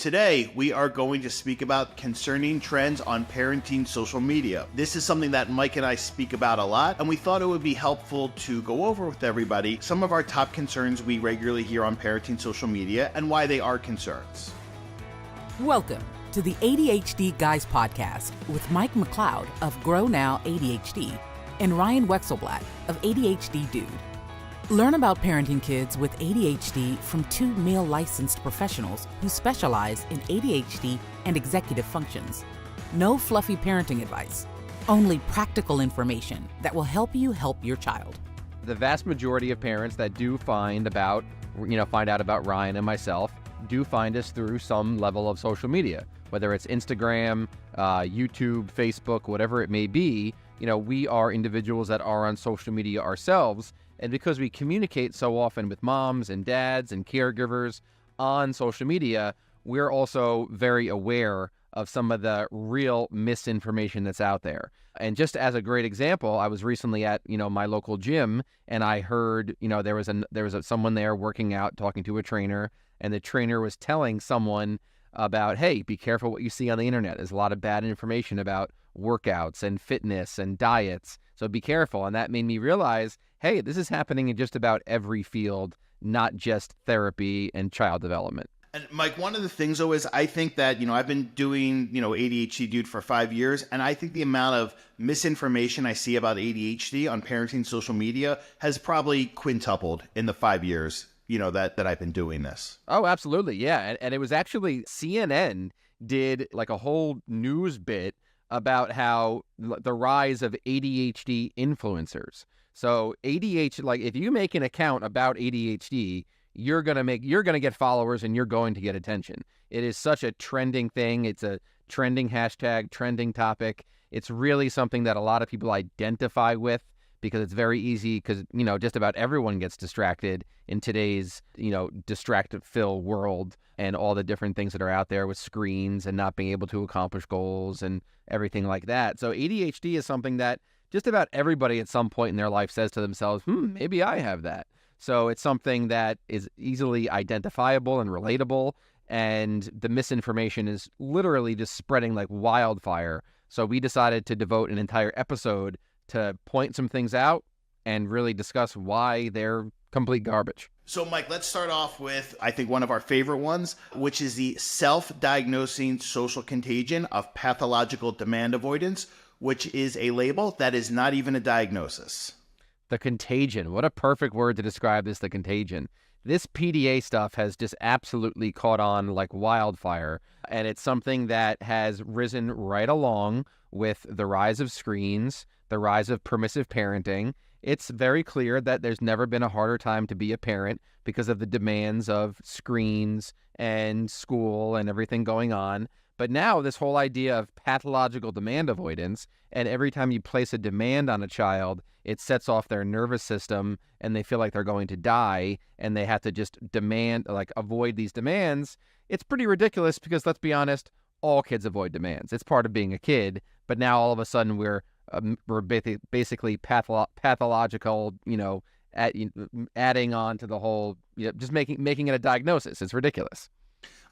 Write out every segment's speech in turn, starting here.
Today, we are going to speak about concerning trends on parenting social media. This is something that Mike and I speak about a lot, and we thought it would be helpful to go over with everybody some of our top concerns we regularly hear on parenting social media and why they are concerns. Welcome to the ADHD Guys podcast with Mike McLeod of GrowNOW ADHD and Ryan Wexelblatt of ADHD Dude. Learn about parenting kids with ADHD from two male licensed professionals who specialize in ADHD and executive functions. No fluffy parenting advice, only practical information that will help you help your child. The vast majority of parents that do find out about Ryan and myself do find us through some level of social media, whether it's Instagram, YouTube, Facebook, whatever it may be. We are individuals that are on social media ourselves. And because we communicate so often with moms and dads and caregivers on social media, we're also very aware of some of the real misinformation that's out there. And just as a great example, I was recently at, my local gym, and I heard, there was someone there working out, talking to a trainer, and the trainer was telling someone about, hey, be careful what you see on the internet. There's a lot of bad information about workouts and fitness and diets, so be careful. And that made me realize, hey, this is happening in just about every field, not just therapy and child development. And Mike, one of the things though is I think that, I've been doing, ADHD Dude for 5 years, and I think the amount of misinformation I see about ADHD on parenting social media has probably quintupled in the 5 years, that I've been doing this. Oh, absolutely. Yeah. And it was actually CNN did like a whole news bit about how the rise of ADHD influencers. So ADHD, like if you make an account about ADHD, you're going to get followers and you're going to get attention. It is such a trending thing. It's a trending hashtag, trending topic. It's really something that a lot of people identify with because it's very easy because, just about everyone gets distracted in today's, distracted-filled world and all the different things that are out there with screens and not being able to accomplish goals and everything like that. So ADHD is something that just about everybody at some point in their life says to themselves, maybe I have that. So it's something that is easily identifiable and relatable, and the misinformation is literally just spreading like wildfire. So we decided to devote an entire episode to point some things out and really discuss why they're complete garbage. So Mike, let's start off with, I think, one of our favorite ones, which is the self-diagnosing social contagion of pathological demand avoidance, which is a label that is not even a diagnosis. The contagion. What a perfect word to describe this, the contagion. This PDA stuff has just absolutely caught on like wildfire, and it's something that has risen right along with the rise of screens, the rise of permissive parenting. It's very clear that there's never been a harder time to be a parent because of the demands of screens and school and everything going on. But now this whole idea of pathological demand avoidance, and every time you place a demand on a child, it sets off their nervous system and they feel like they're going to die and they have to just avoid these demands. It's pretty ridiculous because, let's be honest, all kids avoid demands. It's part of being a kid, but now all of a sudden we're basically pathological, adding on to the whole, just making it a diagnosis. It's ridiculous.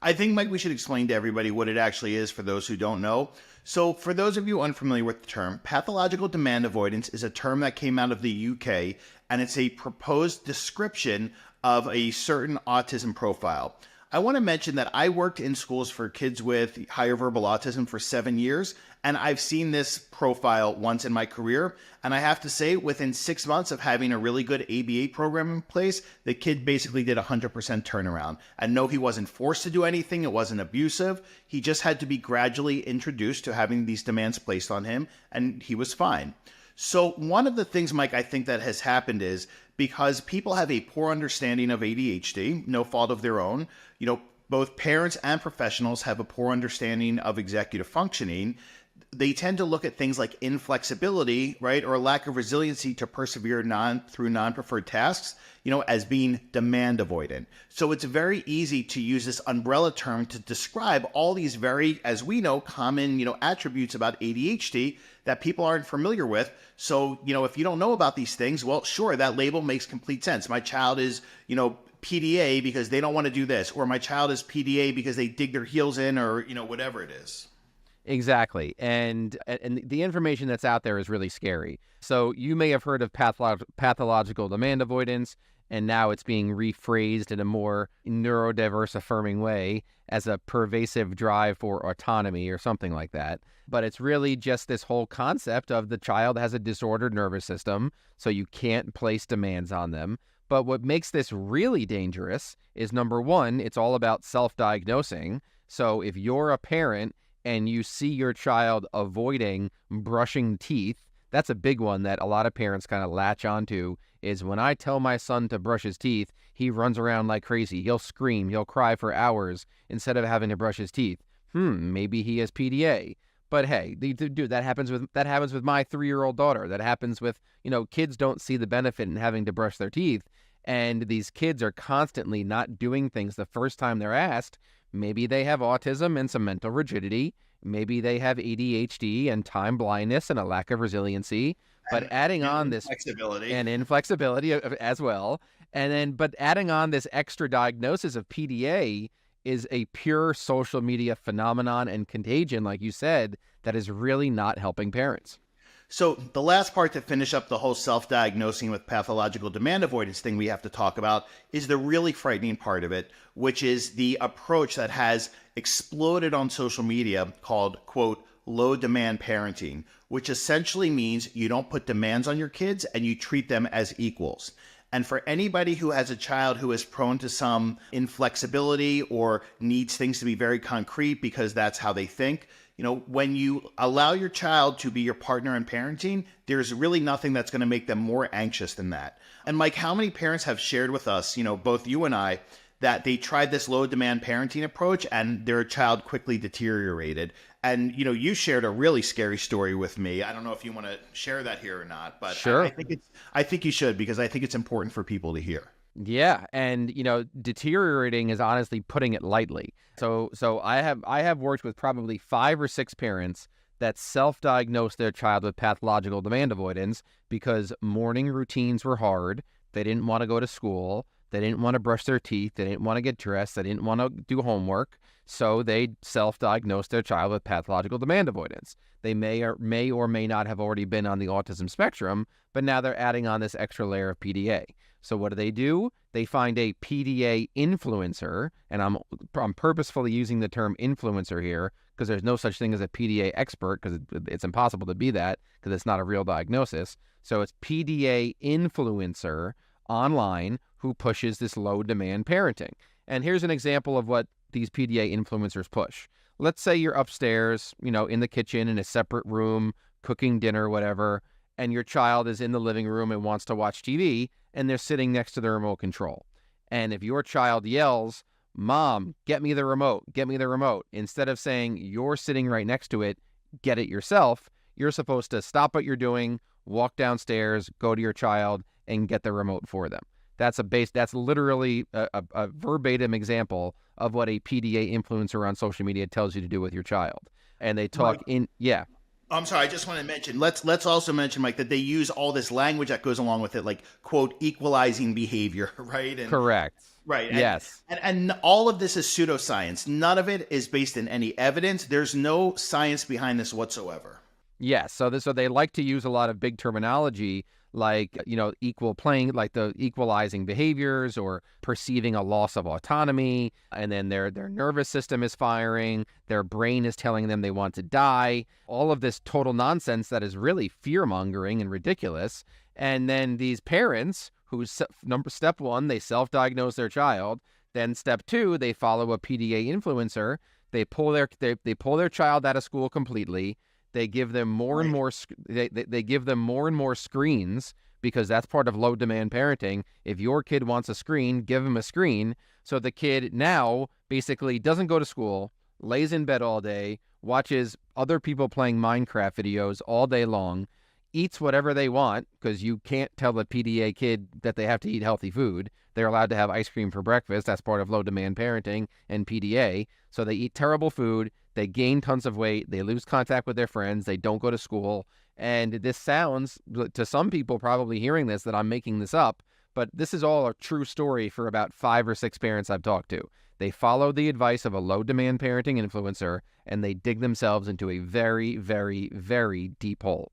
I think, Mike, we should explain to everybody what it actually is for those who don't know. So for those of you unfamiliar with the term, pathological demand avoidance is a term that came out of the UK, and it's a proposed description of a certain autism profile. I want to mention that I worked in schools for kids with higher verbal autism for 7 years, and I've seen this profile once in my career. And I have to say, within 6 months of having a really good ABA program in place, the kid basically did 100% turnaround. And no, he wasn't forced to do anything. It wasn't abusive. He just had to be gradually introduced to having these demands placed on him, and he was fine. So one of the things, Mike, I think that has happened is because people have a poor understanding of ADHD, no fault of their own, both parents and professionals have a poor understanding of executive functioning. They tend to look at things like inflexibility, right, or lack of resiliency to persevere through non-preferred tasks, as being demand avoidant. So it's very easy to use this umbrella term to describe all these very, as we know, common, attributes about ADHD that people aren't familiar with. So, if you don't know about these things, well, sure, that label makes complete sense. My child is, PDA because they don't want to do this, or my child is PDA because they dig their heels in, or, whatever it is. Exactly. And the information that's out there is really scary. So you may have heard of pathological demand avoidance, and now it's being rephrased in a more neurodiverse affirming way as a pervasive drive for autonomy or something like that. But it's really just this whole concept of the child has a disordered nervous system, so you can't place demands on them. But what makes this really dangerous is, number one, it's all about self-diagnosing. So if you're a parent and you see your child avoiding brushing teeth, that's a big one that a lot of parents kind of latch onto, is when I tell my son to brush his teeth, he runs around like crazy. He'll scream, he'll cry for hours instead of having to brush his teeth. Maybe he has PDA. But hey, dude, that happens with my 3-year-old daughter. That happens with, kids don't see the benefit in having to brush their teeth. And these kids are constantly not doing things the first time they're asked. Maybe they have autism and some mental rigidity. Maybe they have ADHD and time blindness and a lack of resiliency. But adding on this inflexibility and inflexibility as well. But adding on this extra diagnosis of PDA is a pure social media phenomenon and contagion, like you said, that is really not helping parents. So the last part to finish up the whole self-diagnosing with pathological demand avoidance thing we have to talk about is the really frightening part of it, which is the approach that has exploded on social media called, quote, low demand parenting, which essentially means you don't put demands on your kids and you treat them as equals. And for anybody who has a child who is prone to some inflexibility or needs things to be very concrete because that's how they think, when you allow your child to be your partner in parenting, there's really nothing that's going to make them more anxious than that. And Mike, how many parents have shared with us, both you and I, that they tried this low demand parenting approach and their child quickly deteriorated? And, you shared a really scary story with me. I don't know if you want to share that here or not, but sure. I think you should, because I think it's important for people to hear. Yeah. And, deteriorating is honestly putting it lightly. So I have worked with probably 5 or 6 parents that self-diagnosed their child with pathological demand avoidance because morning routines were hard. They didn't want to go to school. They didn't want to brush their teeth. They didn't want to get dressed. They didn't want to do homework. So they self-diagnosed their child with pathological demand avoidance. They may or may not have already been on the autism spectrum, but now they're adding on this extra layer of PDA. So what do? They find a PDA influencer, and I'm purposefully using the term influencer here because there's no such thing as a PDA expert, because it's impossible to be that because it's not a real diagnosis. So it's PDA influencer online who pushes this low demand parenting. And here's an example of what these PDA influencers push. Let's say you're upstairs, in the kitchen in a separate room, cooking dinner, whatever, and your child is in the living room and wants to watch TV, and they're sitting next to the remote control. And if your child yells, "Mom, get me the remote, get me the remote," instead of saying you're sitting right next to it, get it yourself, you're supposed to stop what you're doing, walk downstairs, go to your child, and get the remote for them. That's literally a verbatim example of what a PDA influencer on social media tells you to do with your child. And they talk I'm sorry, I just want to mention, let's also mention, Mike, that they use all this language that goes along with it, like, quote, equalizing behavior, right? Correct. Right. Yes. And all of this is pseudoscience. None of it is based in any evidence. There's no science behind this whatsoever. Yes. So they like to use a lot of big terminology like, equal playing, like the equalizing behaviors or perceiving a loss of autonomy. And then their nervous system is firing. Their brain is telling them they want to die. All of this total nonsense that is really fear-mongering and ridiculous. And then these parents who, step 1, they self-diagnose their child. Then step 2, they follow a PDA influencer. They pull their child out of school completely. They give them more and more. They give them more and more screens because that's part of low demand parenting. If your kid wants a screen, give them a screen. So the kid now basically doesn't go to school, lays in bed all day, watches other people playing Minecraft videos all day long, eats whatever they want because you can't tell the PDA kid that they have to eat healthy food. They're allowed to have ice cream for breakfast. That's part of low demand parenting and PDA. So they eat terrible food. They gain tons of weight. They lose contact with their friends. They don't go to school. And this sounds, to some people probably hearing this, that I'm making this up, but this is all a true story for about 5 or 6 parents I've talked to. They follow the advice of a low-demand parenting influencer, and they dig themselves into a very, very, very deep hole.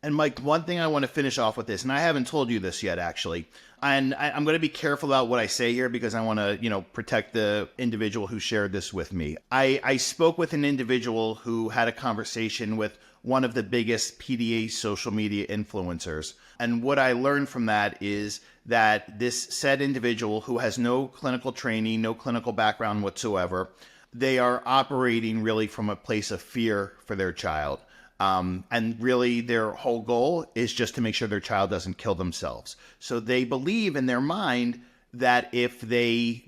And Mike, one thing I want to finish off with this, and I haven't told you this yet, actually, and I'm going to be careful about what I say here because I want to, protect the individual who shared this with me. I spoke with an individual who had a conversation with one of the biggest PDA social media influencers. And what I learned from that is that this said individual who has no clinical training, no clinical background whatsoever, they are operating really from a place of fear for their child. And really their whole goal is just to make sure their child doesn't kill themselves. So they believe in their mind that if they,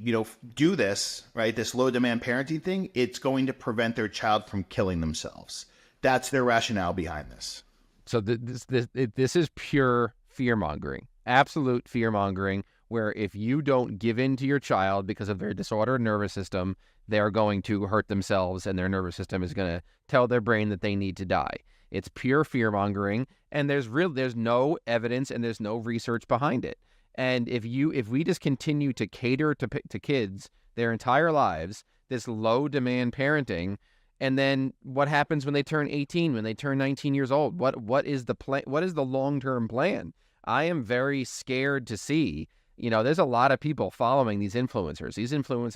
do this, right, this low demand parenting thing, it's going to prevent their child from killing themselves. That's their rationale behind this. So this is pure fear mongering, absolute fear mongering, where if you don't give in to your child because of their disordered nervous system, they're going to hurt themselves and their nervous system is going to tell their brain that they need to die. It's pure fear mongering, and there's no evidence and there's no research behind it. And if we just continue to cater to kids their entire lives, this low demand parenting, and then what happens when they turn 18, when they turn 19 years old? What is the plan? What is the long-term plan? I am very scared to see. There's a lot of people following these influencers. These influencers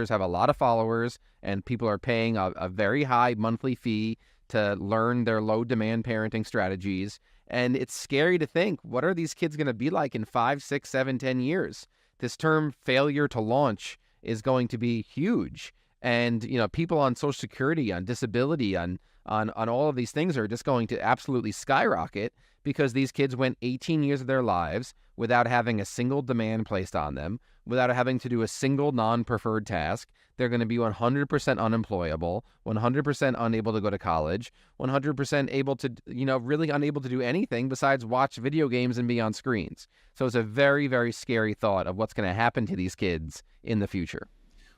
have a lot of followers, and people are paying a very high monthly fee to learn their low demand parenting strategies. And it's scary to think, what are these kids going to be like in 5, 6, 7, 10 years? This term failure to launch is going to be huge. And, people on Social Security, on disability, on all of these things are just going to absolutely skyrocket because these kids went 18 years of their lives without having a single demand placed on them, without having to do a single non-preferred task. They're going to be 100% unemployable, 100% unable to go to college, 100% able to, really unable to do anything besides watch video games and be on screens. So it's a very, very scary thought of what's going to happen to these kids in the future.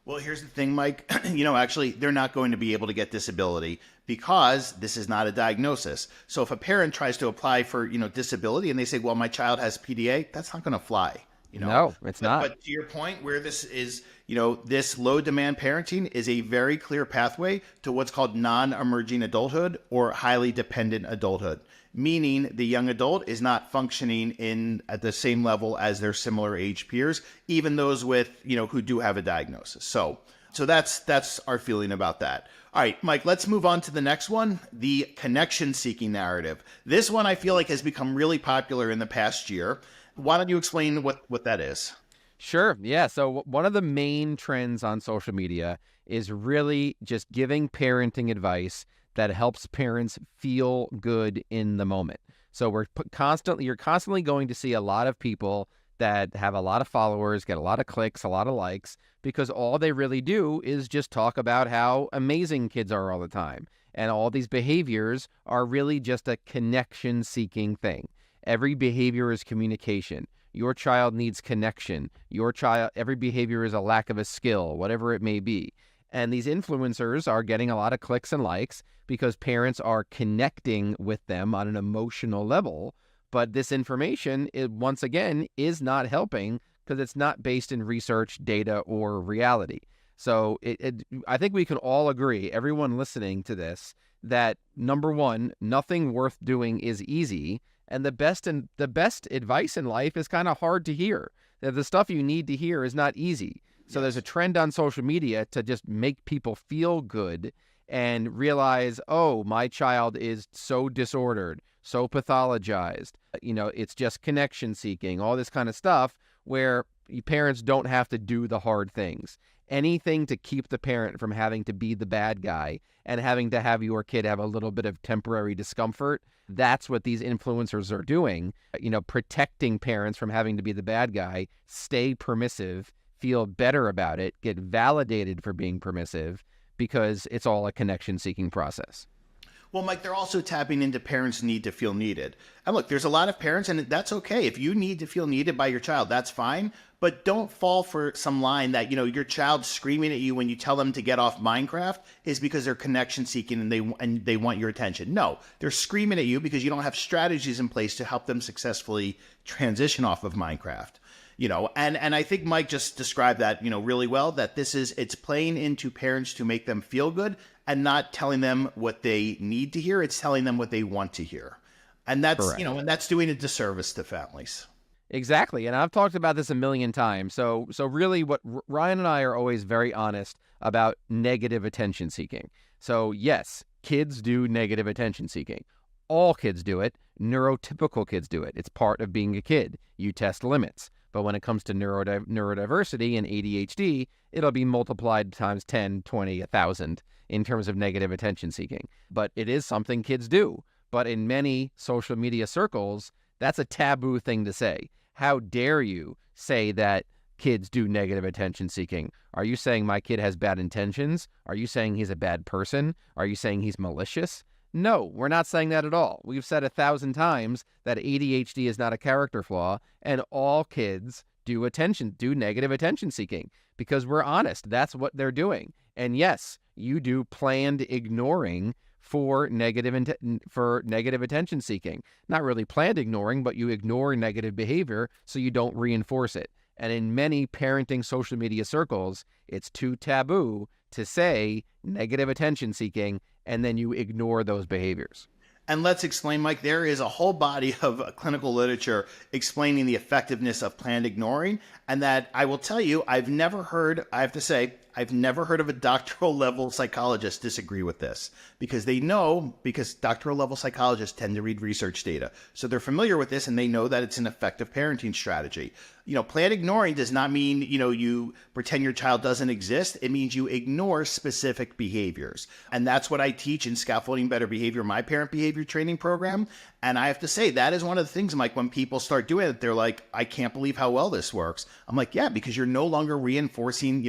Well, here's the thing, Mike. Actually, they're not going to be able to get disability because this is not a diagnosis. So if a parent tries to apply for, disability and they say, well, my child has PDA, that's not going to fly. No, it's not. But to your point, where this is, this low demand parenting is a very clear pathway to what's called non-emerging adulthood or highly dependent adulthood, meaning the young adult is not functioning at the same level as their similar age peers, even those with, who do have a diagnosis. So that's our feeling about that. All right, Mike, let's move on to the next one, the connection-seeking narrative. This one I feel like has become really popular in the past year. Why don't you explain what that is? Sure. Yeah. So one of the main trends on social media is really just giving parenting advice that helps parents feel good in the moment. So you're constantly going to see a lot of people that have a lot of followers, get a lot of clicks, a lot of likes, because all they really do is just talk about how amazing kids are all the time. And all these behaviors are really just a connection-seeking thing. Every behavior is communication. Your child needs connection. Every behavior is a lack of a skill, whatever it may be. And these influencers are getting a lot of clicks and likes because parents are connecting with them on an emotional level. But this information, once again, is not helping because it's not based in research, data, or reality. So I think we can all agree, everyone listening to this, that number one, nothing worth doing is easy. And the best advice in life is kind of hard to hear. The stuff you need to hear is not easy. So there's a trend on social media to just make people feel good and realize, oh, my child is so disordered, so pathologized. It's just connection seeking, all this kind of stuff where parents don't have to do the hard things. Anything to keep the parent from having to be the bad guy and having to have your kid have a little bit of temporary discomfort. That's what these influencers are doing, protecting parents from having to be the bad guy, stay permissive, feel better about it, get validated for being permissive, because it's all a connection-seeking process. Well, Mike, they're also tapping into parents' need to feel needed. And look, there's a lot of parents, and that's okay. If you need to feel needed by your child, that's fine. But don't fall for some line that, your child screaming at you when you tell them to get off Minecraft is because they're connection seeking and they want your attention. No, they're screaming at you because you don't have strategies in place to help them successfully transition off of Minecraft. And I think Mike just described that, really well, that it's playing into parents to make them feel good and not telling them what they need to hear. It's telling them what they want to hear. And that's, Correct. And that's doing a disservice to families. Exactly. And I've talked about this a million times. So really what Ryan and I are always very honest about negative attention seeking. So yes, kids do negative attention seeking. All kids do it. Neurotypical kids do it. It's part of being a kid. You test limits. But when it comes to neurodiversity and ADHD, it'll be multiplied times 10, 20, 1,000 in terms of negative attention seeking. But it is something kids do. But in many social media circles, that's a taboo thing to say. How dare you say that kids do negative attention seeking? Are you saying my kid has bad intentions? Are you saying he's a bad person? Are you saying he's malicious? No, we're not saying that at all. We've said 1,000 times that ADHD is not a character flaw, and all kids do negative attention seeking because we're honest. That's what they're doing. And yes, you do planned ignoring for negative attention seeking. Not really planned ignoring, but you ignore negative behavior so you don't reinforce it. And in many parenting social media circles, it's too taboo to say negative attention seeking and then you ignore those behaviors. And let's explain, Mike, there is a whole body of clinical literature explaining the effectiveness of planned ignoring. And that I will tell you, I've never heard of a doctoral level psychologist disagree with this because doctoral level psychologists tend to read research data. So they're familiar with this and they know that it's an effective parenting strategy. Planned ignoring does not mean, you pretend your child doesn't exist. It means you ignore specific behaviors. And that's what I teach in Scaffolding Better Behavior, my parent behavior training program. And I have to say, that is one of the things, Mike, when people start doing it, they're like, I can't believe how well this works. I'm like, yeah, because you're no longer reinforcing,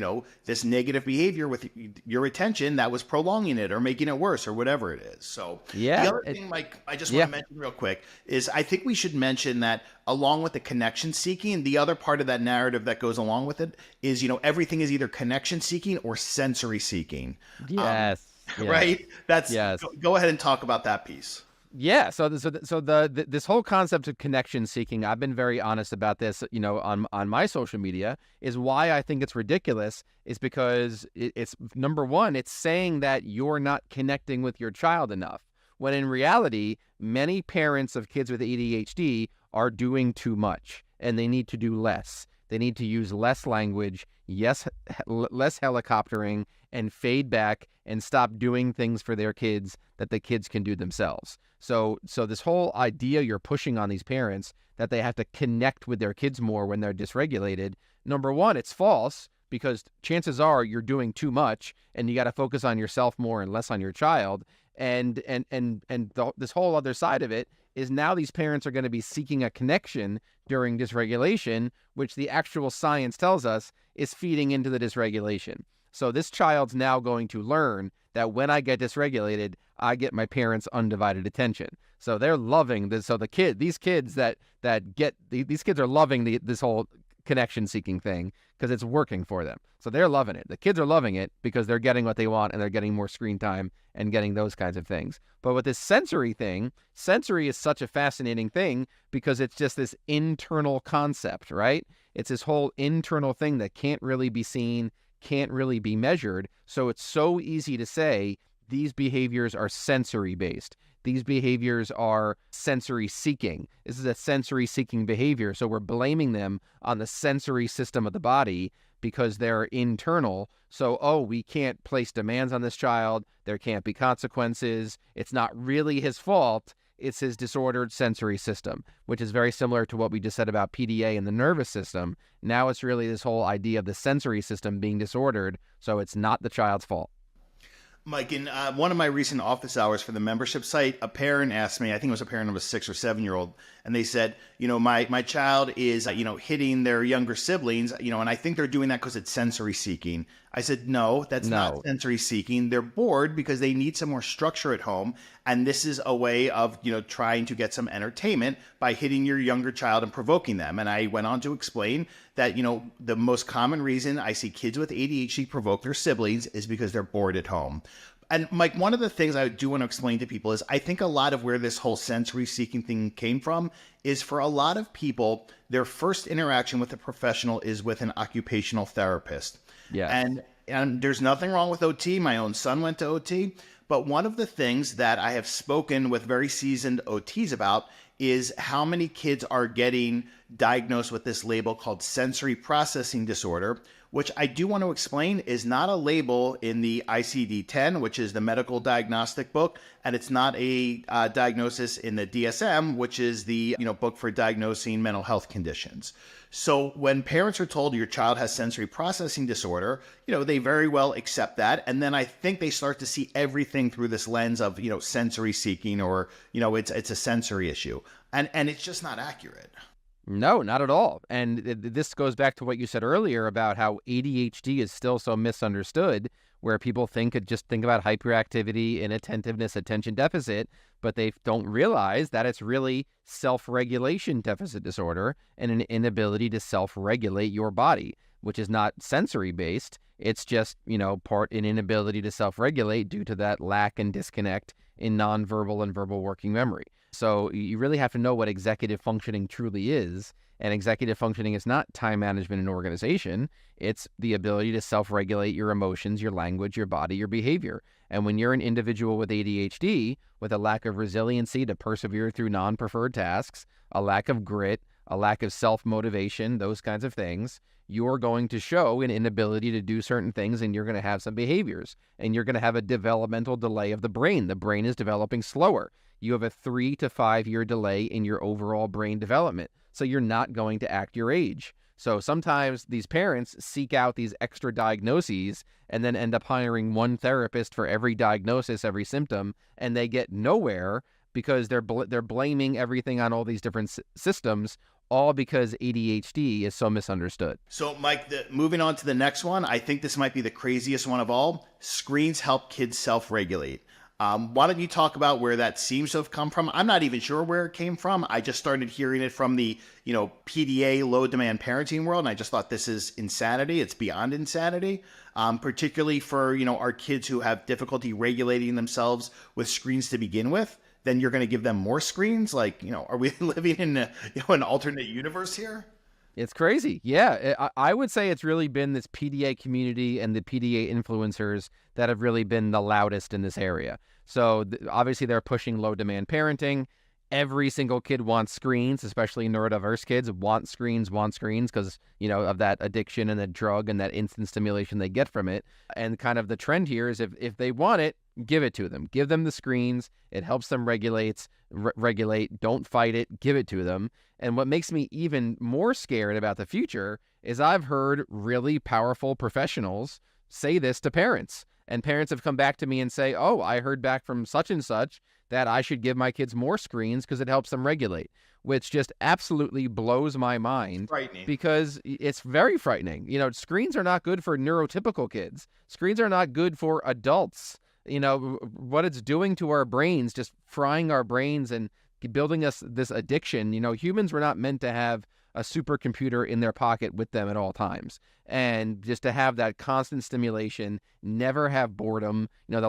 this negative behavior with your attention that was prolonging it or making it worse or whatever it is. So yeah, the other thing, Mike, I just want to mention real quick is I think we should mention that along with the connection seeking, the other part of that narrative that goes along with it is, everything is either connection seeking or sensory seeking. Yes. Right? That's yes. Go ahead and talk about that piece. Yeah, so this whole concept of connection seeking, I've been very honest about this, on my social media, is why I think it's ridiculous is because it's number one, it's saying that you're not connecting with your child enough, when in reality, many parents of kids with ADHD are doing too much and they need to do less. They need to use less language, less helicoptering, and fade back and stop doing things for their kids that the kids can do themselves. So this whole idea you're pushing on these parents that they have to connect with their kids more when they're dysregulated, number one, it's false because chances are you're doing too much and you got to focus on yourself more and less on your child. This whole other side of it is now these parents are going to be seeking a connection during dysregulation, which the actual science tells us is feeding into the dysregulation. So this child's now going to learn that when I get dysregulated, I get my parents' undivided attention. So they're loving this. So these kids are loving this whole connection-seeking thing because it's working for them. So they're loving it. The kids are loving it because they're getting what they want and they're getting more screen time and getting those kinds of things. But with this sensory thing, sensory is such a fascinating thing because it's just this internal concept, right? It's this whole internal thing that can't really be seen, can't really be measured. So it's so easy to say these behaviors are sensory based. These behaviors are sensory seeking. This is a sensory seeking behavior. So we're blaming them on the sensory system of the body because they're internal. So, we can't place demands on this child. There can't be consequences. It's not really his fault. It's his disordered sensory system, which is very similar to what we just said about PDA and the nervous system. Now it's really this whole idea of the sensory system being disordered. So it's not the child's fault. Mike, in one of my recent office hours for the membership site, a parent asked me, I think it was a parent of a 6 or 7 year old, and they said, my child is, hitting their younger siblings, and I think they're doing that because it's sensory seeking. I said, no, that's not sensory seeking. They're bored because they need some more structure at home. And this is a way of, trying to get some entertainment by hitting your younger child and provoking them. And I went on to explain that, the most common reason I see kids with ADHD provoke their siblings is because they're bored at home. And Mike, one of the things I do want to explain to people is I think a lot of where this whole sensory seeking thing came from is for a lot of people, their first interaction with a professional is with an occupational therapist. Yeah. And there's nothing wrong with OT. My own son went to OT. But one of the things that I have spoken with very seasoned OTs about is how many kids are getting diagnosed with this label called sensory processing disorder, which I do want to explain is not a label in the ICD-10, which is the medical diagnostic book, and it's not a diagnosis in the DSM, which is the book for diagnosing mental health conditions. So when parents are told your child has sensory processing disorder, they very well accept that, and then I think they start to see everything through this lens of sensory seeking, or it's a sensory issue, and it's just not accurate. No, not at all. And this goes back to what you said earlier about how ADHD is still so misunderstood, where people think about hyperactivity, inattentiveness, attention deficit, but they don't realize that it's really self-regulation deficit disorder and an inability to self-regulate your body, which is not sensory-based. It's just, part an inability to self-regulate due to that lack and disconnect in nonverbal and verbal working memory. So you really have to know what executive functioning truly is. And executive functioning is not time management and organization. It's the ability to self-regulate your emotions, your language, your body, your behavior. And when you're an individual with ADHD, with a lack of resiliency to persevere through non-preferred tasks, a lack of grit, a lack of self-motivation, those kinds of things, you're going to show an inability to do certain things, and you're going to have some behaviors. And you're going to have a developmental delay of the brain. The brain is developing slower. You have a 3 to 5 year delay in your overall brain development. So you're not going to act your age. So sometimes these parents seek out these extra diagnoses and then end up hiring one therapist for every diagnosis, every symptom, and they get nowhere because they're blaming everything on all these different systems, all because ADHD is so misunderstood. So Mike, moving on to the next one, I think this might be the craziest one of all. Screens help kids self-regulate. Why don't you talk about where that seems to have come from? I'm not even sure where it came from. I just started hearing it from the, PDA, low demand parenting world. And I just thought this is insanity. It's beyond insanity, particularly for, our kids who have difficulty regulating themselves with screens to begin with. Then you're going to give them more screens. Like, are we living in an alternate universe here? It's crazy. Yeah, I would say it's really been this PDA community and the PDA influencers that have really been the loudest in this area. So obviously they're pushing low demand parenting. Every single kid wants screens, especially neurodiverse kids want screens because, of that addiction and the drug and that instant stimulation they get from it. And kind of the trend here is if they want it, give it to them. Give them the screens. It helps them regulate. Don't fight it. Give it to them. And what makes me even more scared about the future is I've heard really powerful professionals say this to parents. And parents have come back to me and say, oh, I heard back from such and such that I should give my kids more screens because it helps them regulate, which just absolutely blows my mind. Frightening. Because it's very frightening. Screens are not good for neurotypical kids. Screens are not good for adults. What it's doing to our brains, just frying our brains and building us this addiction. Humans were not meant to have a supercomputer in their pocket with them at all times. And just to have that constant stimulation, never have boredom, the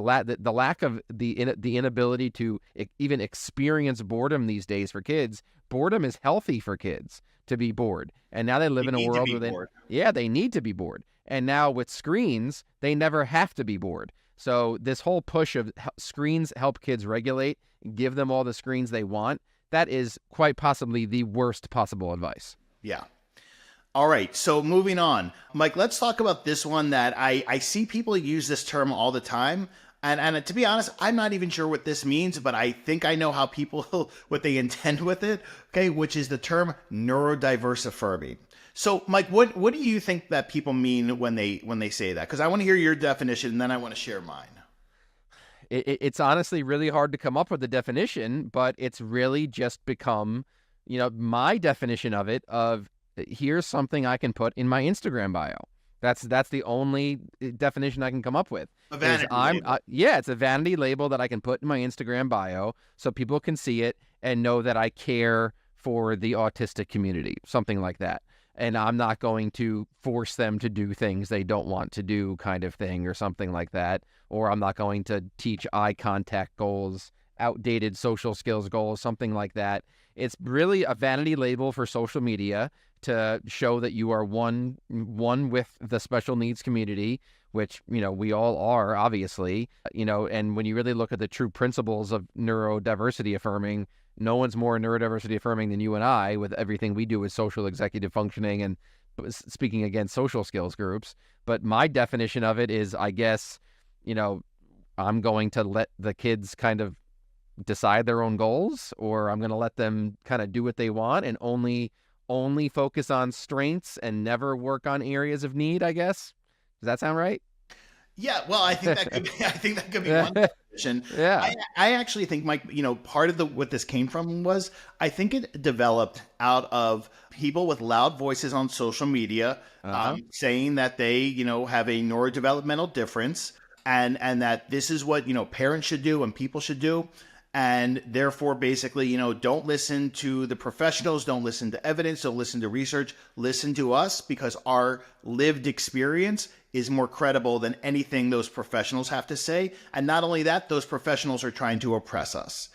lack of the inability to even experience boredom these days for kids. Boredom is healthy for kids to be bored. And now they live in a world where they need to be bored. And now with screens, they never have to be bored. So this whole push of screens help kids regulate, give them all the screens they want, that is quite possibly the worst possible advice. Yeah. All right. So moving on, Mike, let's talk about this one that I see people use this term all the time. And to be honest, I'm not even sure what this means, but I think I know how people, what they intend with it. Okay. Which is the term neurodiverse affirming. So Mike, what do you think that people mean when they say that? Because I want to hear your definition and then I want to share mine. It's honestly really hard to come up with a definition, but it's really just become, my definition of it, here's something I can put in my Instagram bio. That's the only definition I can come up with. A vanity label. It's a vanity label that I can put in my Instagram bio so people can see it and know that I care for the autistic community, something like that. And I'm not going to force them to do things they don't want to do, kind of thing, or something like that. Or I'm not going to teach eye contact goals, outdated social skills goals, something like that. It's really a vanity label for social media to show that you are one with the special needs community, which, we all are, obviously, and when you really look at the true principles of neurodiversity affirming, no one's more neurodiversity affirming than you and I, with everything we do with social executive functioning and speaking against social skills groups. But my definition of it is, I guess, I'm going to let the kids kind of decide their own goals, or I'm going to let them kind of do what they want and only focus on strengths and never work on areas of need, I guess. Does that sound right? Yeah, well, I think that could be one definition. Yeah. I actually think, Mike, part of what this came from was, I think it developed out of people with loud voices on social media saying that they, have a neurodevelopmental difference and that this is what, parents should do and people should do. And therefore, basically, don't listen to the professionals, don't listen to evidence, don't listen to research, listen to us, because our lived experience is more credible than anything those professionals have to say. And not only that, those professionals are trying to oppress us.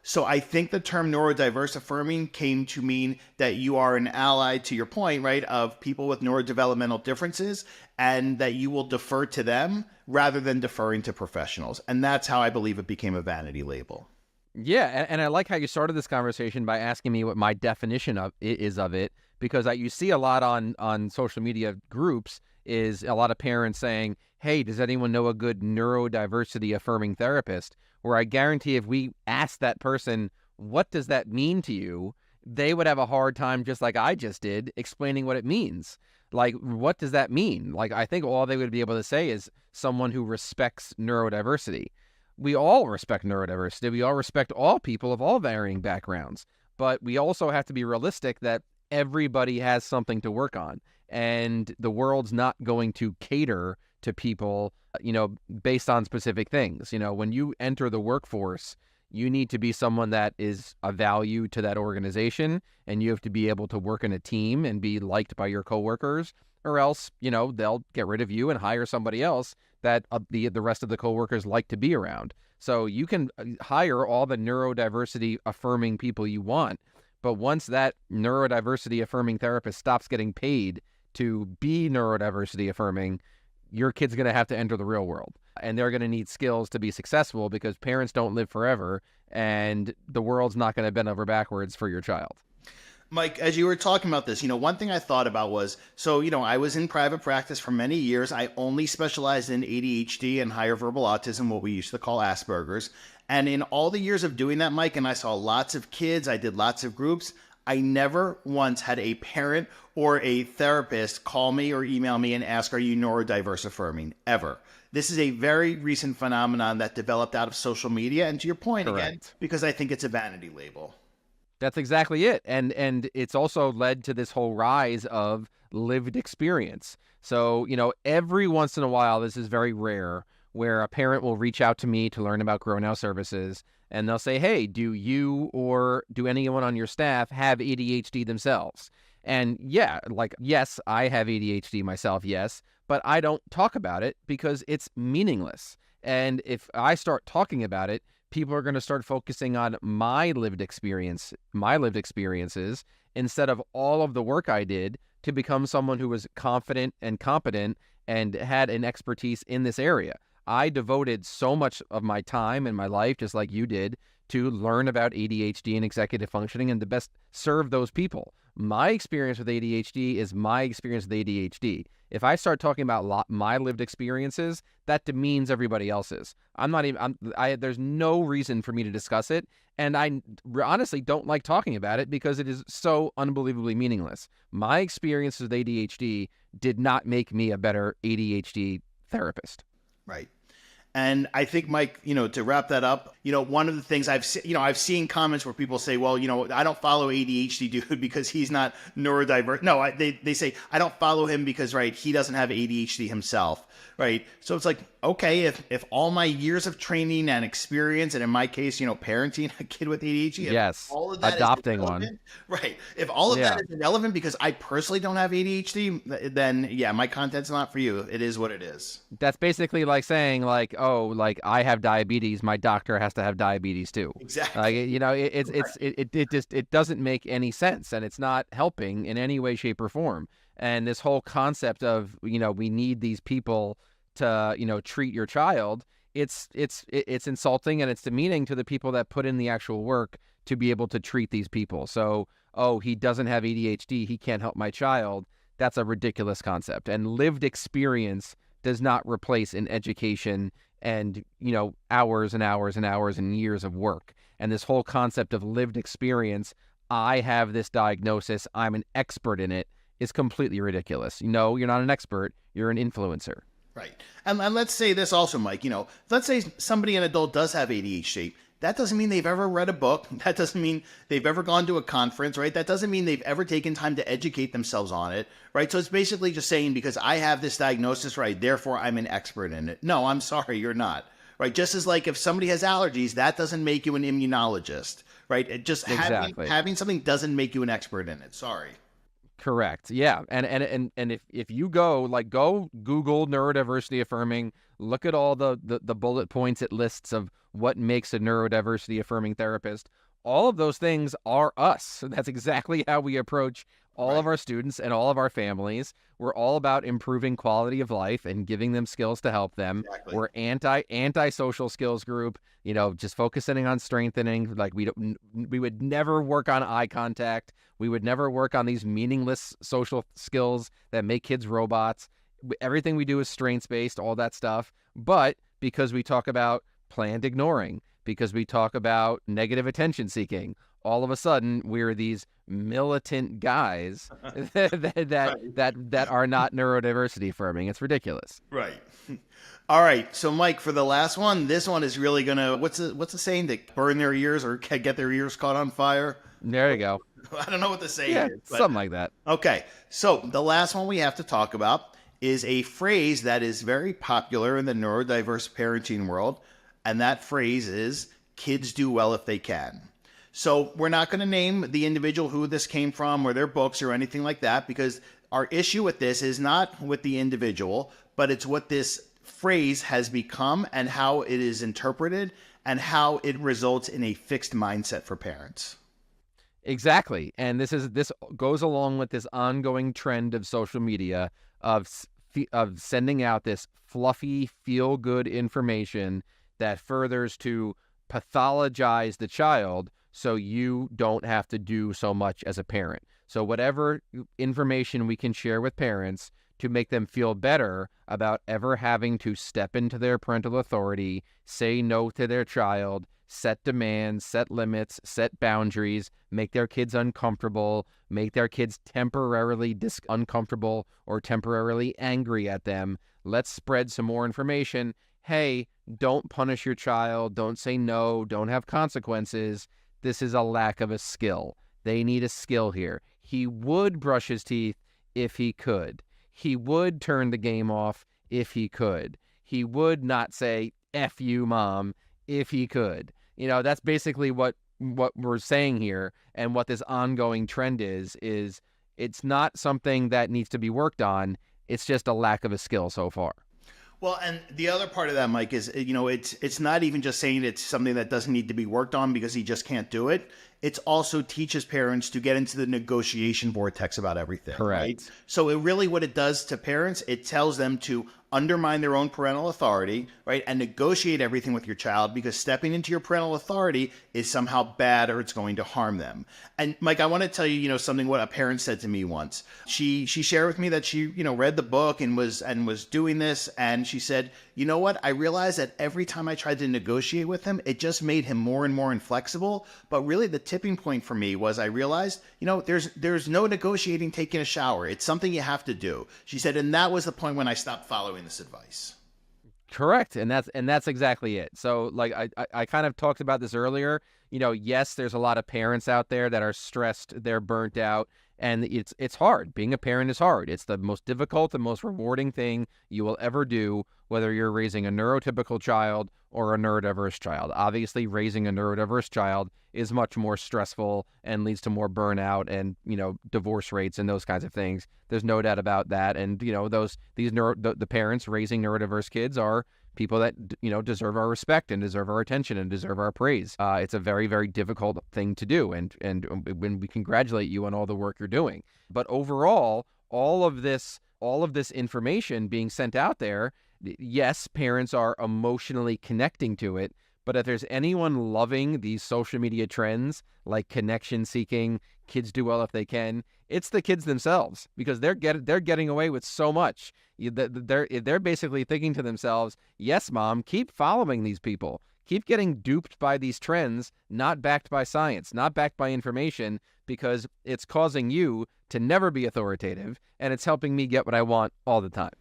So I think the term neurodiverse affirming came to mean that you are an ally, to your point, right, of people with neurodevelopmental differences, and that you will defer to them rather than deferring to professionals. And that's how I believe it became a vanity label. Yeah, and I like how you started this conversation by asking me what my definition of it, because you see a lot on social media groups is a lot of parents saying, hey, does anyone know a good neurodiversity affirming therapist? Where I guarantee if we asked that person, what does that mean to you? They would have a hard time, just like I just did, explaining what it means. Like, what does that mean? Like, I think all they would be able to say is someone who respects neurodiversity. We all respect neurodiversity. We all respect all people of all varying backgrounds. But we also have to be realistic that everybody has something to work on. And the world's not going to cater to people, based on specific things. When you enter the workforce, you need to be someone that is a value to that organization, and you have to be able to work in a team and be liked by your coworkers, or else, they'll get rid of you and hire somebody else that the rest of the coworkers like to be around. So you can hire all the neurodiversity affirming people you want, but once that neurodiversity affirming therapist stops getting paid to be neurodiversity affirming, your kid's going to have to enter the real world, and they're going to need skills to be successful, because parents don't live forever, and the world's not going to bend over backwards for your child. Mike, as you were talking about this, one thing I thought about was, I was in private practice for many years. I only specialized in ADHD and higher verbal autism, what we used to call Asperger's. And in all the years of doing that, Mike, and I saw lots of kids, I did lots of groups, I never once had a parent or a therapist call me or email me and ask, are you neurodiverse affirming? Ever. This is a very recent phenomenon that developed out of social media. And to your point, Correct. Again, because I think it's a vanity label. That's exactly it. And it's also led to this whole rise of lived experience. So, every once in a while, this is very rare, where a parent will reach out to me to learn about GrowNOW services, and they'll say, hey, do you or do anyone on your staff have ADHD themselves? And yes, I have ADHD myself, yes, but I don't talk about it because it's meaningless. And if I start talking about it, people are going to start focusing on my lived experiences, instead of all of the work I did to become someone who was confident and competent and had an expertise in this area. I devoted so much of my time and my life, just like you did, to learn about ADHD and executive functioning and to best serve those people. My experience with ADHD is my experience with ADHD. If I start talking about my lived experiences, that demeans everybody else's. There's no reason for me to discuss it, and I honestly don't like talking about it because it is so unbelievably meaningless. My experience with ADHD did not make me a better ADHD therapist. Right. And I think, Mike, to wrap that up, one of the things I've seen comments where people say, well, I don't follow ADHD dude because he's not neurodiverse. No, they say I don't follow him because, right, he doesn't have ADHD himself. Right. So it's like, okay, if all my years of training and experience, and in my case, parenting a kid with ADHD, yes, all of that adopting is one, right? If all of that is irrelevant because I personally don't have ADHD, then yeah, my content's not for you. It is what it is. That's basically like saying like, oh, like I have diabetes, my doctor has to have diabetes too. Exactly. It doesn't make any sense, and it's not helping in any way, shape, or form. And this whole concept of, we need these people to, treat your child, it's insulting and it's demeaning to the people that put in the actual work to be able to treat these people. So, oh, he doesn't have ADHD, he can't help my child. That's a ridiculous concept. And lived experience does not replace an education and, hours and hours and hours and years of work. And this whole concept of lived experience, I have this diagnosis, I'm an expert in it, is completely ridiculous. No, you're not an expert, you're an influencer. Right. And let's say this also, Mike, let's say an adult does have ADHD. That doesn't mean they've ever read a book. That doesn't mean they've ever gone to a conference, right? That doesn't mean they've ever taken time to educate themselves on it, right? So it's basically just saying, because I have this diagnosis, right, therefore I'm an expert in it. No, I'm sorry, you're not, right? Just as like if somebody has allergies, that doesn't make you an immunologist, right? It just having something doesn't make you an expert in it. Sorry. Correct. Yeah. And if you go Google neurodiversity affirming, look at all the bullet points it lists of what makes a neurodiversity affirming therapist. All of those things are us. So that's exactly how we approach all of our students and all of our families. We're all about improving quality of life and giving them skills to help them. Exactly. We're anti-social skills group, just focusing on strengthening. Like we would never work on eye contact. We would never work on these meaningless social skills that make kids robots. Everything we do is strengths-based, all that stuff. But because we talk about planned ignoring, because we talk about negative attention seeking, all of a sudden we're these militant guys that are not neurodiversity affirming. It's ridiculous. Right. All right. So Mike, for the last one, this one is really gonna, what's the saying, that burn their ears or get their ears caught on fire? There you go. I don't know what the saying is. But... something like that. Okay. So the last one we have to talk about is a phrase that is very popular in the neurodiverse parenting world. And that phrase is, kids do well if they can. So we're not going to name the individual who this came from or their books or anything like that, because our issue with this is not with the individual, but it's what this phrase has become and how it is interpreted and how it results in a fixed mindset for parents. Exactly. And this goes along with this ongoing trend of social media of sending out this fluffy, feel-good information that furthers to pathologize the child so you don't have to do so much as a parent. So whatever information we can share with parents to make them feel better about ever having to step into their parental authority, say no to their child, set demands, set limits, set boundaries, make their kids uncomfortable, make their kids temporarily uncomfortable or temporarily angry at them. Let's spread some more information. Hey, don't punish your child. Don't say no. Don't have consequences. This is a lack of a skill. They need a skill here. He would brush his teeth if he could. He would turn the game off if he could. He would not say, F you, mom, if he could. That's basically what we're saying here, and what this ongoing trend is it's not something that needs to be worked on. It's just a lack of a skill so far. Well, and the other part of that, Mike, is, it's not even just saying it's something that doesn't need to be worked on because he just can't do it. It also teaches parents to get into the negotiation vortex about everything. Correct. Right? So what it does to parents, it tells them to undermine their own parental authority, right? And negotiate everything with your child, because stepping into your parental authority is somehow bad or it's going to harm them. And Mike, I want to tell you, something what a parent said to me once. She shared with me that she, read the book and was doing this. And she said, you know what? I realized that every time I tried to negotiate with him, it just made him more and more inflexible. But really the tipping point for me was I realized, there's no negotiating taking a shower. It's something you have to do. She said, and that was the point when I stopped following this advice. Correct. And that's exactly it. So like I kind of talked about this earlier. Yes, there's a lot of parents out there that are stressed, they're burnt out, and it's hard. Being a parent is hard. It's the most difficult and most rewarding thing you will ever do, whether you're raising a neurotypical child or a neurodiverse child. Obviously, raising a neurodiverse child is much more stressful and leads to more burnout and, divorce rates and those kinds of things. There's no doubt about that. And, the parents raising neurodiverse kids are people that, deserve our respect and deserve our attention and deserve our praise. It's a very, very difficult thing to do. And when we congratulate you on all the work you're doing. But overall, all of this information being sent out there, yes, parents are emotionally connecting to it, but if there's anyone loving these social media trends like connection seeking, kids do well if they can, it's the kids themselves, because they're getting away with so much. They're basically thinking to themselves, yes, mom, keep following these people. Keep getting duped by these trends, not backed by science, not backed by information, because it's causing you to never be authoritative, and it's helping me get what I want all the time.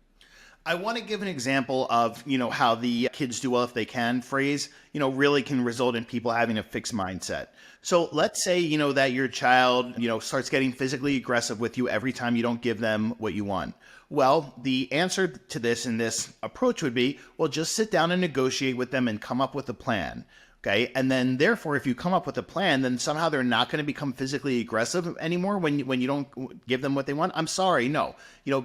I want to give an example of, how the kids do well if they can phrase, really can result in people having a fixed mindset. So let's say, that your child, starts getting physically aggressive with you every time you don't give them what you want. Well, the answer to this in this approach would be, well, just sit down and negotiate with them and come up with a plan. Okay. And then therefore, if you come up with a plan, then somehow they're not going to become physically aggressive anymore when you don't give them what they want. I'm sorry. No,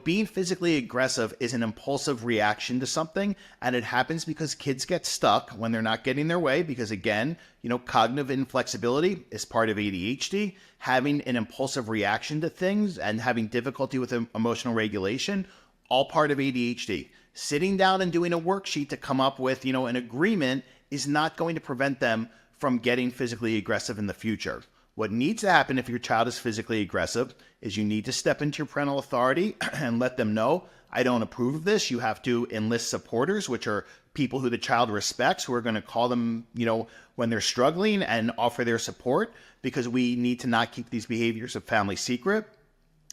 being physically aggressive is an impulsive reaction to something. And it happens because kids get stuck when they're not getting their way, because again, cognitive inflexibility is part of ADHD. Having an impulsive reaction to things and having difficulty with emotional regulation, all part of ADHD. Sitting down and doing a worksheet to come up with, an agreement is not going to prevent them from getting physically aggressive in the future. What needs to happen if your child is physically aggressive is you need to step into your parental authority and let them know, I don't approve of this. You have to enlist supporters, which are people who the child respects, who are going to call them, when they're struggling and offer their support, because we need to not keep these behaviors a family secret.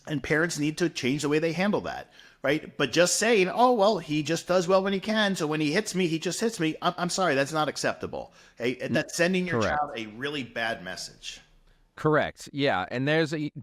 And parents need to change the way they handle that. Right? But just saying, oh, well, he just does well when he can, so when he hits me, he just hits me. I'm sorry, that's not acceptable. Okay? And that's sending your Correct. child a really bad message. Correct. Yeah. And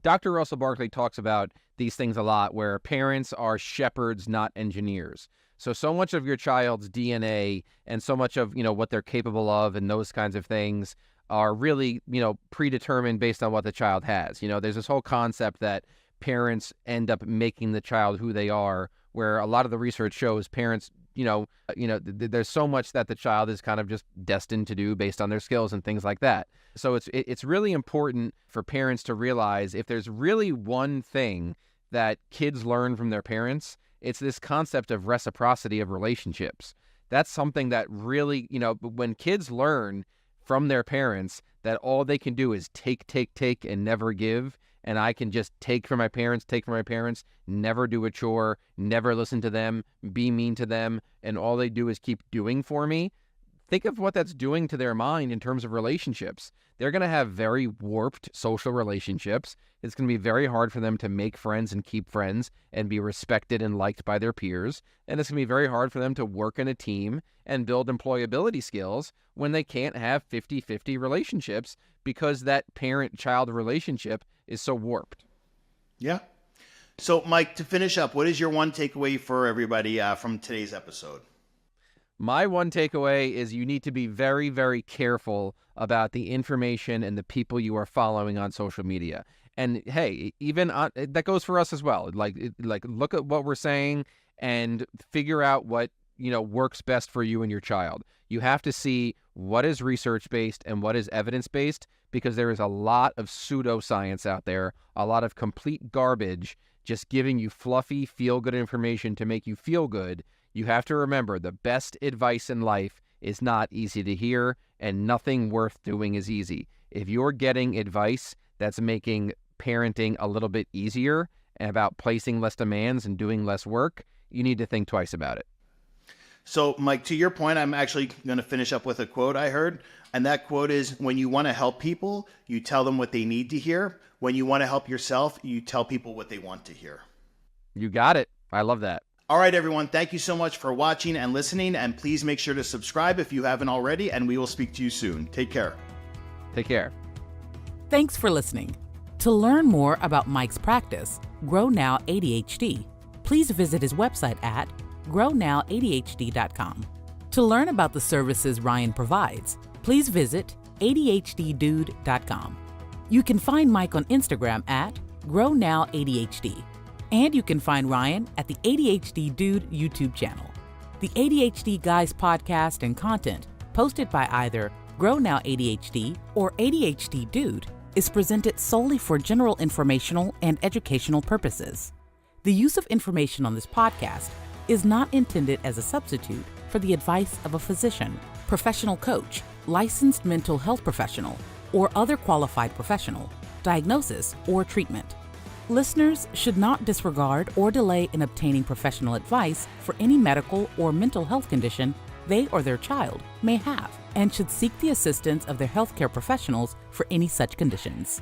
Dr. Russell Barkley talks about these things a lot, where parents are shepherds, not engineers. So much of your child's DNA and so much of, what they're capable of and those kinds of things are really, predetermined based on what the child has. There's this whole concept that parents end up making the child who they are, where a lot of the research shows parents, there's so much that the child is kind of just destined to do based on their skills and things like that. So it's really important for parents to realize, if there's really one thing that kids learn from their parents, it's this concept of reciprocity of relationships. That's something that really, when kids learn from their parents that all they can do is take, and never give, and I can just take from my parents, never do a chore, never listen to them, be mean to them, and all they do is keep doing for me. Think of what that's doing to their mind in terms of relationships. They're going to have very warped social relationships. It's going to be very hard for them to make friends and keep friends and be respected and liked by their peers. And it's going to be very hard for them to work in a team and build employability skills when they can't have 50-50 relationships, because that parent-child relationship is so warped. Yeah. So, Mike, to finish up, what is your one takeaway for everybody from today's episode? My one takeaway is you need to be very, very careful about the information and the people you are following on social media. And hey, even that goes for us as well. Like look at what we're saying and figure out what, works best for you and your child. You have to see what is research-based and what is evidence-based, because there is a lot of pseudoscience out there, a lot of complete garbage, just giving you fluffy, feel-good information to make you feel good. You have to remember, the best advice in life is not easy to hear, and nothing worth doing is easy. If you're getting advice that's making parenting a little bit easier and about placing less demands and doing less work, you need to think twice about it. So, Mike, to your point, I'm actually going to finish up with a quote I heard. And that quote is, when you want to help people, you tell them what they need to hear. When you want to help yourself, you tell people what they want to hear. You got it. I love that. All right, everyone. Thank you so much for watching and listening. And please make sure to subscribe if you haven't already. And we will speak to you soon. Take care. Take care. Thanks for listening. To learn more about Mike's practice, GrowNOW ADHD, please visit his website at grownowadhd.com. To learn about the services Ryan provides, please visit ADHDdude.com. You can find Mike on Instagram at GrowNowADHD, and you can find Ryan at the ADHD Dude YouTube channel. The ADHD Guys podcast and content posted by either GrowNOW ADHD or ADHD Dude is presented solely for general informational and educational purposes. The use of information on this podcast is not intended as a substitute for the advice of a physician, professional coach, licensed mental health professional, or other qualified professional, diagnosis, or treatment. Listeners should not disregard or delay in obtaining professional advice for any medical or mental health condition they or their child may have, and should seek the assistance of their healthcare professionals for any such conditions.